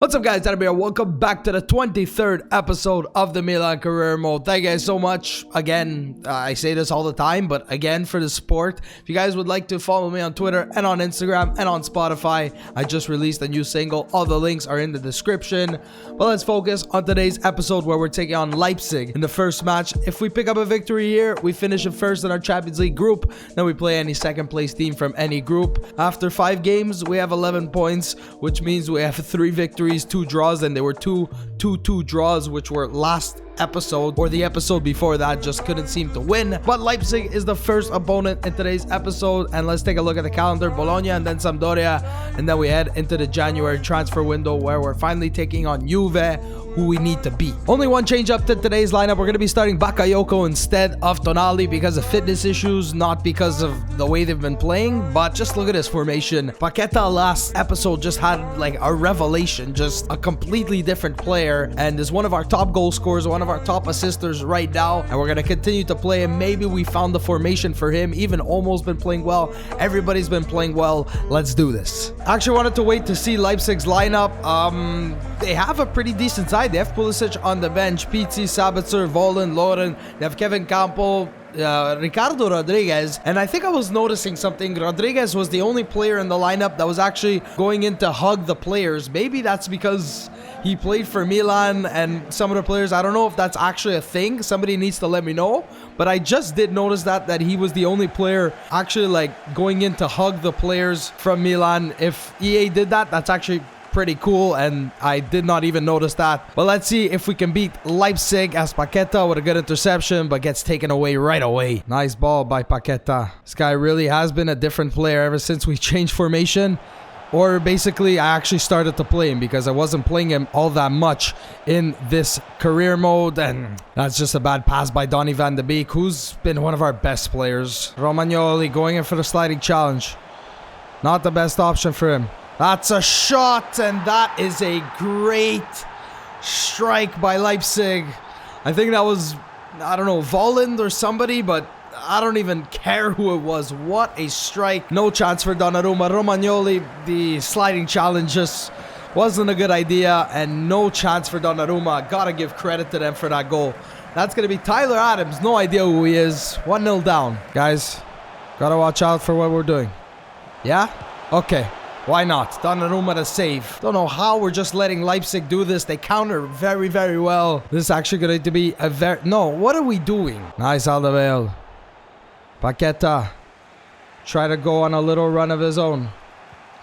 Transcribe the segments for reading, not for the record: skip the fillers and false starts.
What's up, guys? KaizanBlu here. Welcome back to the 23rd episode of the Milan career mode. Thank you guys so much. Again, I say this all the time, but again, for the support. If you guys would like to follow me on Twitter and on Instagram and on Spotify, I just released a new single. All the links are in the description. But let's focus on today's episode where we're taking on Leipzig in the first match. If we pick up a victory here, we finish in first in our Champions League group. Then we play any second place team from any group. After 5 games, we have 11 points, which means we have 3 victories, 2 draws, and there were 2 draws, which were last episode or the episode before that. Just couldn't seem to win. But Leipzig is the first opponent in today's episode, and let's take a look at the calendar. Bologna and then Sampdoria, and then we head into the January transfer window where we're finally taking on Juve, who we need to beat. Only one change up to today's lineup. We're going to be starting Bakayoko instead of Tonali because of fitness issues, not because of the way they've been playing. But just look at this formation. Paqueta last episode just had like a revelation, just a completely different player, and is one of our top goal scorers, one of our top assisters right now, and we're going to continue to play him. Maybe we found the formation for him. Even Olmo's been playing well. Everybody's been playing well. Let's do this. Actually wanted to wait to see Leipzig's lineup. They have a pretty decent side. They have Pulisic on the bench, Pizzi, Sabitzer, Volen, Lauren. They have Kevin Campo, Ricardo Rodriguez, and I think I was noticing something. Rodriguez was the only player in the lineup that was actually going in to hug the players. Maybe that's because he played for Milan and some of the players, I don't know if that's actually a thing. Somebody needs to let me know. But I just did notice that he was the only player actually like going in to hug the players from Milan. If EA did that, that's actually pretty cool, and I did not even notice that. But let's see if we can beat Leipzig, as Paqueta with a good interception but gets taken away right away. Nice ball by Paqueta. This guy really has been a different player ever since we changed formation. Or basically, I actually started to play him because I wasn't playing him all that much in this career mode. And that's just a bad pass by Donny van de Beek, who's been one of our best players. Romagnoli going in for the sliding challenge. Not the best option for him. That's a shot, and that is a great strike by Leipzig. I think that was, I don't know, Voland or somebody, but I don't even care who it was. What a strike. No chance for Donnarumma. Romagnoli, the sliding challenge just wasn't a good idea, and no chance for Donnarumma. Gotta give credit to them for that goal. That's going to be Tyler Adams. No idea who he is. 1-0 down. Guys, gotta watch out for what we're doing. Yeah? Okay. Why not? Donnarumma to save. Don't know how we're just letting Leipzig do this. They counter very, very well. This is actually going to be a very... No, what are we doing? Nice Alderweireld. Paqueta. Try to go on a little run of his own.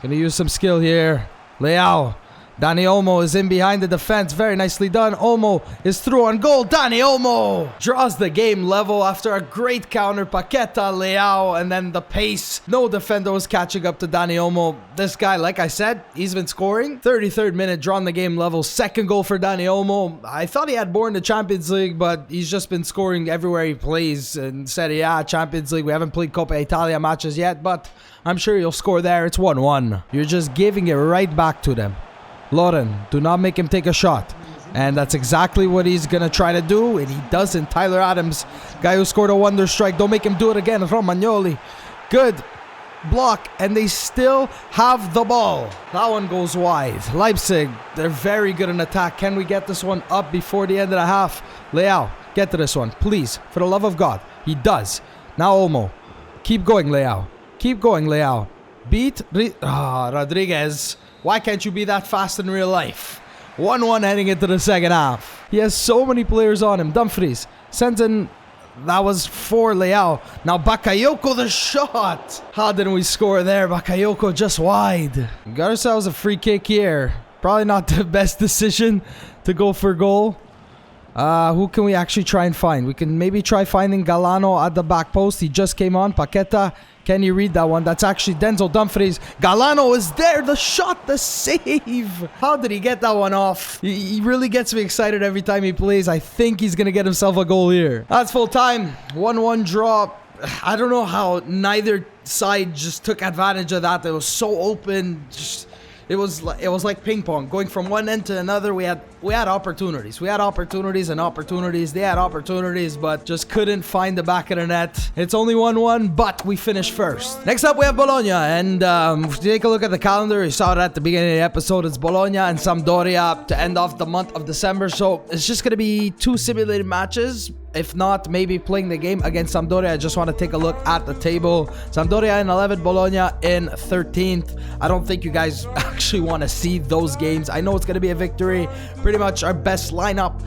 Gonna use some skill here. Leao. Dani Olmo is in behind the defense. Very nicely done. Olmo is through on goal. Dani Olmo draws the game level after a great counter. Paqueta, Leao, and then the pace. No defender was catching up to Dani Olmo. This guy, like I said, he's been scoring. 33rd minute, drawn the game level. Second goal for Dani Olmo. I thought he had more in the Champions League, but he's just been scoring everywhere he plays. And said, yeah, Champions League. We haven't played Coppa Italia matches yet, but I'm sure he'll score there. It's 1-1. You're just giving it right back to them. Lauren, do not make him take a shot. And that's exactly what he's going to try to do. And he doesn't. Tyler Adams, guy who scored a wonder strike. Don't make him do it again. Romagnoli. Good block. And they still have the ball. That one goes wide. Leipzig, they're very good in attack. Can we get this one up before the end of the half? Leao, get to this one, please. For the love of God. He does. Now Olmo. Keep going, Leao. Keep going, Leao. Beat Rodriguez. Why can't you be that fast in real life? 1-1 heading into the second half. He has so many players on him. Dumfries sends in. That was for Leao. Now Bakayoko, the shot. How didn't we score there? Bakayoko just wide. We got ourselves a free kick here. Probably not the best decision to go for goal. Who can we actually try and find? We can maybe try finding Galano at the back post. He just came on. Paqueta. Can you read that one? That's actually Denzel Dumfries. Galano is there. The shot, the save. How did he get that one off? He really gets me excited every time he plays. I think he's going to get himself a goal here. That's full time. 1-1 draw. I don't know how neither side just took advantage of that. It was so open. Just it was like ping pong, going from one end to another. We had opportunities. We had opportunities and opportunities. They had opportunities, but just couldn't find the back of the net. It's only 1-1, but we finished first. Next up, we have Bologna, and if you take a look at the calendar, you saw it at the beginning of the episode. It's Bologna and Sampdoria to end off the month of December, so it's just gonna be 2 simulated matches. If not, maybe playing the game against Sampdoria. I just want to take a look at the table. Sampdoria in 11th, Bologna in 13th. I don't think you guys actually want to see those games. I know it's going to be a victory. Pretty much our best lineup.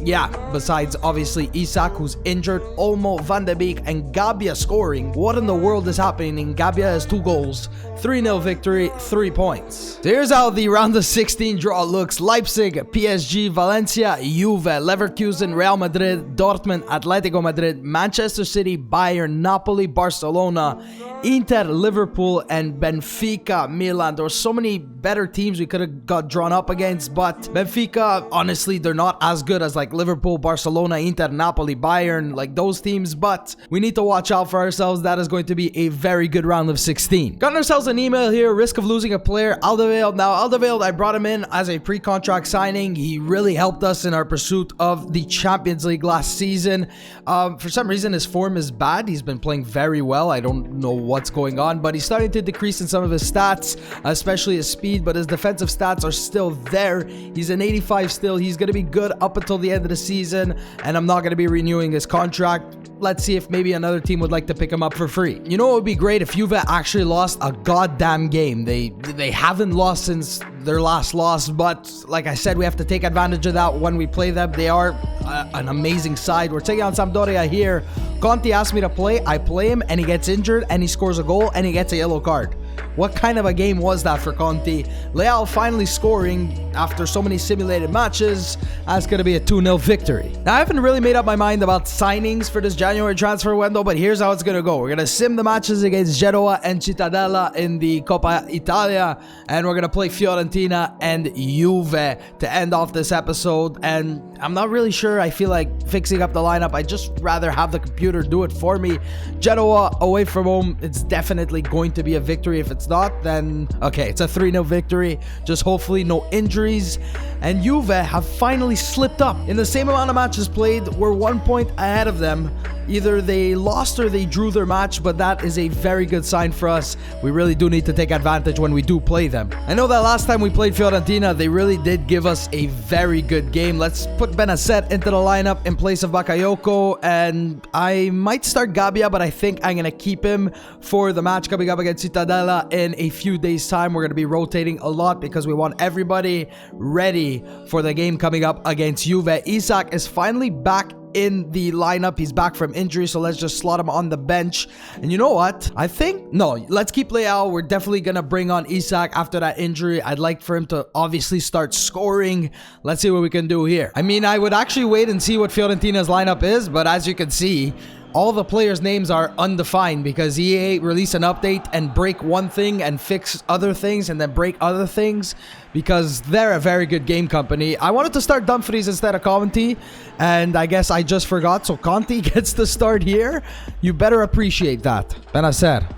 Yeah, besides obviously Isak, who's injured, Olmo, Van de Beek, and Gabbia scoring. What in the world is happening? Gabbia has 2 goals, 3-0 victory, 3 points. So here's how the round of 16 draw looks. Leipzig, PSG, Valencia, Juve, Leverkusen, Real Madrid, Dortmund, Atletico Madrid, Manchester City, Bayern, Napoli, Barcelona, Inter, Liverpool, and Benfica, Milan. There were so many better teams we could have got drawn up against, but Benfica, honestly, they're not as good as like Liverpool, Barcelona, Inter, Napoli, Bayern, like those teams, but we need to watch out for ourselves. That is going to be a very good round of 16. Got ourselves an email here, risk of losing a player, Alderweireld. Now, Alderweireld, I brought him in as a pre-contract signing. He really helped us in our pursuit of the Champions League last season. For some reason, his form is bad. He's been playing very well. I don't know what's going on, but he's starting to decrease in some of his stats, especially his speed, but his defensive stats are still there. He's an 85 still. He's going to be good up until the end of the season, and I'm not going to be renewing his contract. Let's see if maybe another team would like to pick him up for free. You know what would be great? If Juve actually lost a goddamn game. They haven't lost since their last loss, but like I said, we have to take advantage of that when we play them. They are an amazing side. We're taking on Sampdoria here. Conte asked me to play. I play him, and he gets injured, and he scores a goal, and he gets a yellow card. What kind of a game was that for Conte? Leao finally scoring after so many simulated matches. That's going to be a 2-0 victory. Now, I haven't really made up my mind about signings for this January transfer window, but here's how it's going to go. We're going to sim the matches against Genoa and Cittadella in the Coppa Italia, and we're going to play Fiorentina and Juve to end off this episode. And I'm not really sure. I feel like fixing up the lineup. I'd just rather have the computer do it for me. Genoa away from home, it's definitely going to be a victory. If it's not, then okay, it's a 3-0 victory. Just hopefully no injuries. And Juve have finally slipped up. In the same amount of matches played, we're 1 point ahead of them. Either they lost or they drew their match, but that is a very good sign for us. We really do need to take advantage when we do play them. I know that last time we played Fiorentina, they really did give us a very good game. Let's put Benasset into the lineup in place of Bakayoko, and I might start Gabbia, but I think I'm going to keep him for the match coming up against Cittadella in a few days' time. We're going to be rotating a lot because we want everybody ready for the game coming up against Juve. Isak is finally back in the lineup. He's back from injury, so let's just slot him on the bench. And you know what? I think, no, let's keep Leao. We're definitely gonna bring on Isak after that injury. I'd like for him to obviously start scoring. Let's see what we can do here. I mean, I would actually wait and see what Fiorentina's lineup is, but as you can see, all the players' names are undefined because EA release an update and break one thing and fix other things and then break other things because they're a very good game company. I wanted to start Dumfries instead of Conte, and I guess I just forgot, so Conte gets the start here. You better appreciate that. Benasser.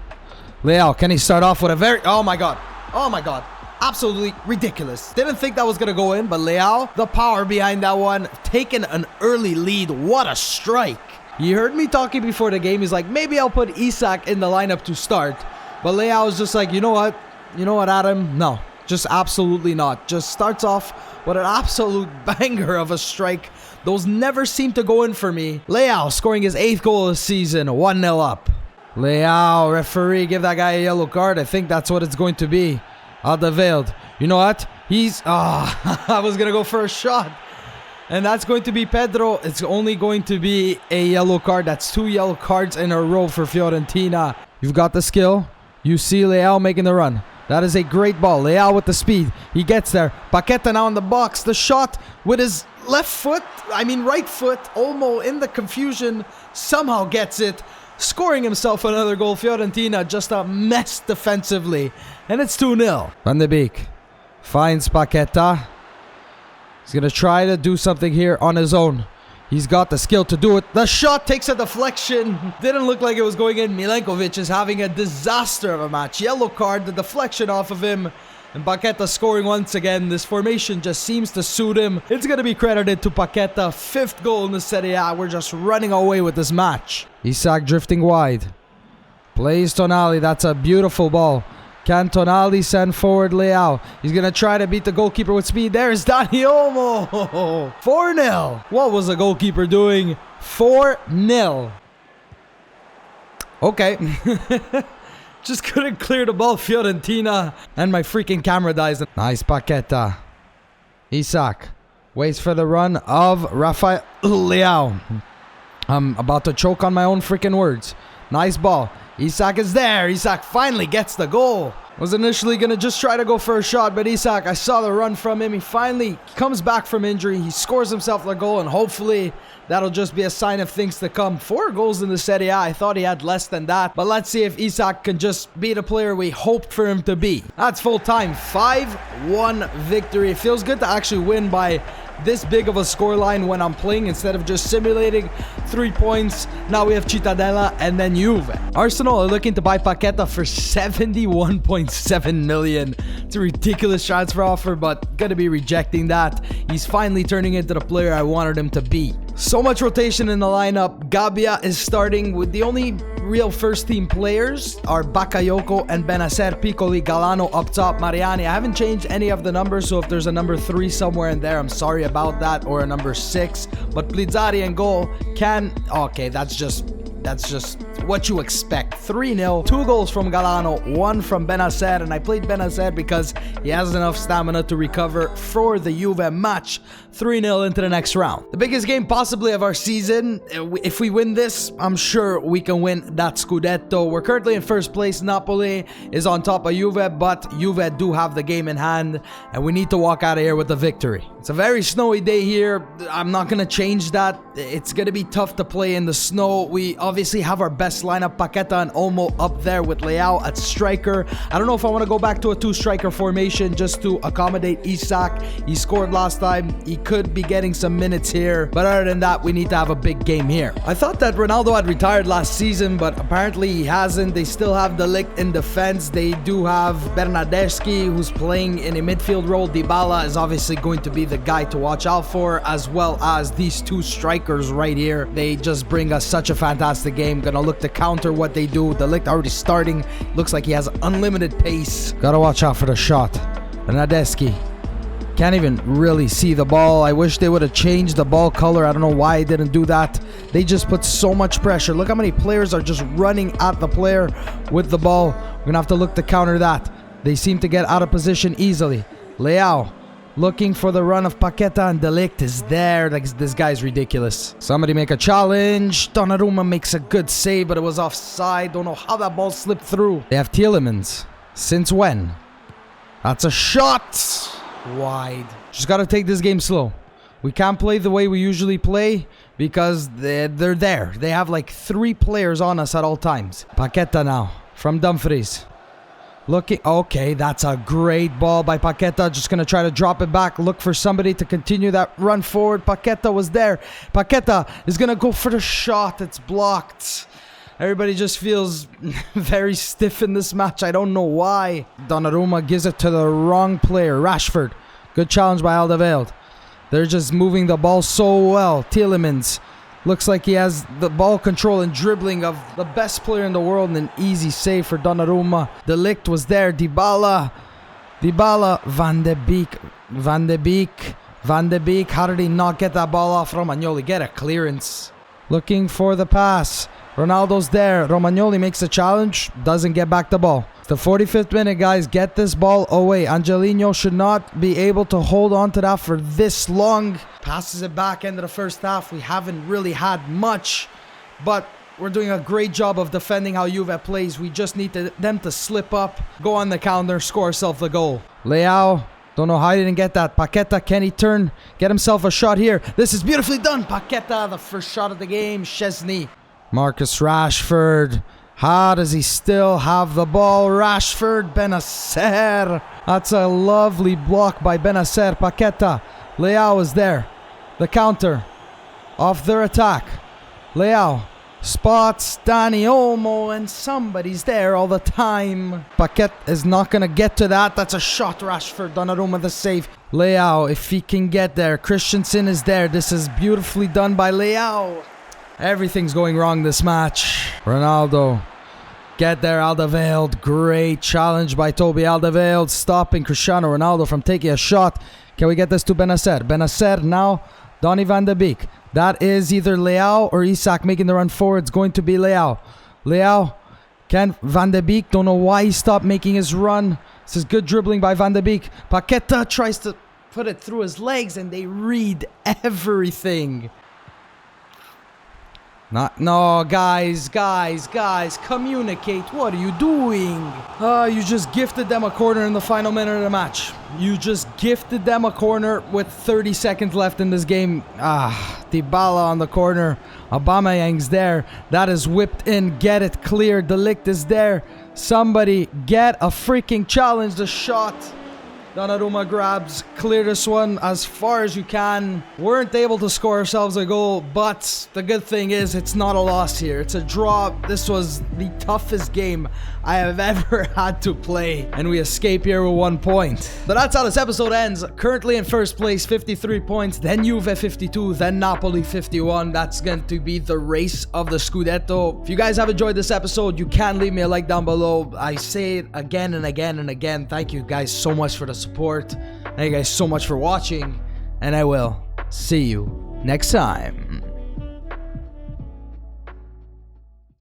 Leao, can he start off with a very... Oh my god. Oh my god. Absolutely ridiculous. Didn't think that was going to go in, but Leao, the power behind that one, taking an early lead. What a strike. He heard me talking before the game. He's like, maybe I'll put Isak in the lineup to start. But Leao is just like, you know what? You know what, Adam? No, just absolutely not. Just starts off with an absolute banger of a strike. Those never seem to go in for me. Leao scoring his 8th goal of the season. 1-0 up. Leao, referee, give that guy a yellow card. I think that's what it's going to be. Alderweireld. You know what? He's... I was going to go for a shot. And that's going to be Pedro. It's only going to be a yellow card. That's 2 yellow cards in a row for Fiorentina. You've got the skill. You see Leao making the run. That is a great ball. Leao with the speed. He gets there. Paqueta now in the box. The shot with his right foot. Olmo in the confusion somehow gets it. Scoring himself another goal. Fiorentina just a mess defensively. And it's 2-0. Van de Beek finds Paqueta. He's going to try to do something here on his own. He's got the skill to do it. The shot takes a deflection. Didn't look like it was going in. Milenkovic is having a disaster of a match. Yellow card, the deflection off of him. And Paqueta scoring once again. This formation just seems to suit him. It's going to be credited to Paqueta. 5th goal in the Serie A. We're just running away with this match. Isak drifting wide. Plays Tonali. That's a beautiful ball. Can Tonali send forward Leao? He's going to try to beat the goalkeeper with speed. There's Dani Olmo. 4-0. What was the goalkeeper doing? 4-0. Okay. Just couldn't clear the ball, Fiorentina. And my freaking camera dies. Nice Paqueta. Isak. Waits for the run of Rafael Leao. I'm about to choke on my own freaking words. Nice ball. Isak is there. Isak finally gets the goal. Was initially going to just try to go for a shot, but Isak, I saw the run from him. He finally comes back from injury. He scores himself the goal, and hopefully that'll just be a sign of things to come. 4 goals in the Serie A. I thought he had less than that, but let's see if Isak can just be the player we hoped for him to be. That's full time. 5-1 victory. It feels good to actually win by this big of a scoreline when I'm playing instead of just simulating 3 points. Now we have Cittadella and then Juve. Arsenal are looking to buy Paqueta for 71.7 million. It's a ridiculous transfer offer, but gonna be rejecting that. He's finally turning into the player I wanted him to be. So much rotation in the lineup. Gabbia is starting with the only real first team players are Bakayoko and Benacer, Piccoli, Galano up top, Mariani. I haven't changed any of the numbers, so if there's a number 3 somewhere in there, I'm sorry about that, or a number 6. But Blizzari and goal can... Okay, that's just what you expect. 3-0, 2 goals from Galano, 1 from Benacer, and I played Benacer because he has enough stamina to recover for the Juve match. 3-0 into the next round. The biggest game possibly of our season. If we win this, I'm sure we can win that Scudetto. We're currently in first place. Napoli is on top of Juve, but Juve do have the game in hand, and we need to walk out of here with a victory. It's a very snowy day here. I'm not going to change that. It's going to be tough to play in the snow. We obviously have our best lineup, Paqueta and Olmo up there with Leao at striker. I don't know if I want to go back to a 2-striker formation just to accommodate Isak. He scored last time. He could be getting some minutes here, but other than that, we need to have a big game here. I thought that Ronaldo had retired last season, but apparently he hasn't. They still have De Ligt in defense. They do have Bernardeschi, who's playing in a midfield role. Dybala is obviously going to be the guy to watch out for, as well as these 2 strikers right here. They just bring us such a fantastic game. Gonna look to counter what they do. De Ligt already starting. Looks like he has unlimited pace. Gotta watch out for the shot. Bernardeschi can't even really see the ball. I wish they would have changed the ball color. I don't know why they didn't do that. They just put so much pressure. Look how many players are just running at the player with the ball. We're gonna have to look to counter that. They seem to get out of position easily. Leao looking for the run of Paqueta, and De Ligt is there. Like, this guy's ridiculous. Somebody make a challenge. Donnarumma makes a good save, but it was offside. Don't know how that ball slipped through. They have Tielemans. Since when? That's a shot. Wide. Just gotta take this game slow. We can't play the way we usually play because they're there. They have like 3 players on us at all times. Paqueta now from Dumfries. Looking, okay, that's a great ball by Paqueta. Just gonna try to drop it back. Look for somebody to continue that run forward. Paqueta was there. Paqueta is gonna go for the shot. It's blocked. Everybody just feels very stiff in this match. I don't know why. Donnarumma gives it to the wrong player. Rashford. Good challenge by Alderweireld. They're just moving the ball so well. Tielemans. Looks like he has the ball control and dribbling of the best player in the world, and an easy save for Donnarumma. De Ligt was there. Dybala. Van de Beek. How did he not get that ball off Romagnoli? Get a clearance. Looking for the pass. Ronaldo's there. Romagnoli makes a challenge. Doesn't get back the ball. It's the 45th minute, guys. Get this ball away. Angelino should not be able to hold on to that for this long. Passes it back into the first half. We haven't really had much, but we're doing a great job of defending how Juve plays. We just need them to slip up, go on the counter, score ourselves the goal. Leao. Don't know how he didn't get that. Paqueta, can he turn? Get himself a shot here. This is beautifully done. Paqueta, the first shot of the game. Szczesny. Marcus Rashford. How does he still have the ball? Rashford, Benacer. That's a lovely block by Benacer. Paqueta. Leao is there. The counter. off their attack. Leao spots Dani Olmo, and somebody's there all the time. Paquet is not going to get to that. That's a shot. Rashford, Donnarumma the save. Leao, if he can get there. Christensen is there. This is beautifully done by Leao. Everything's going wrong this match. Ronaldo, get there. Alderweireld, great challenge by Toby Alderweireld, stopping Cristiano Ronaldo from taking a shot. Can we get this to Benacer? Benacer now, Donny van de Beek. That is either Leao or Isak making the run forward. It's going to be Leao. Leao, can Van de Beek, don't know why he stopped making his run. This is good dribbling by Van de Beek. Paqueta tries to put it through his legs, and they read everything. No, guys, communicate. What are you doing? You just gifted them a corner in the final minute of the match. You just gifted them a corner with 30 seconds left in this game. Dybala on the corner. Aubameyang's there. That is whipped in. Get it clear. De Ligt is there. Somebody get a freaking challenge. The shot. Donnarumma grabs, clear this one as far as you can. Weren't able to score ourselves a goal, but the good thing is it's not a loss here. It's a draw. This was the toughest game I have ever had to play, and we escape here with 1 point. But that's how this episode ends. Currently in first place, 53 points, then Juve 52, then Napoli 51. That's going to be the race of the Scudetto. If you guys have enjoyed this episode, you can leave me a like down below. I say it again and again and again. Thank you guys so much for the support. Thank you guys so much for watching, and I will see you next time.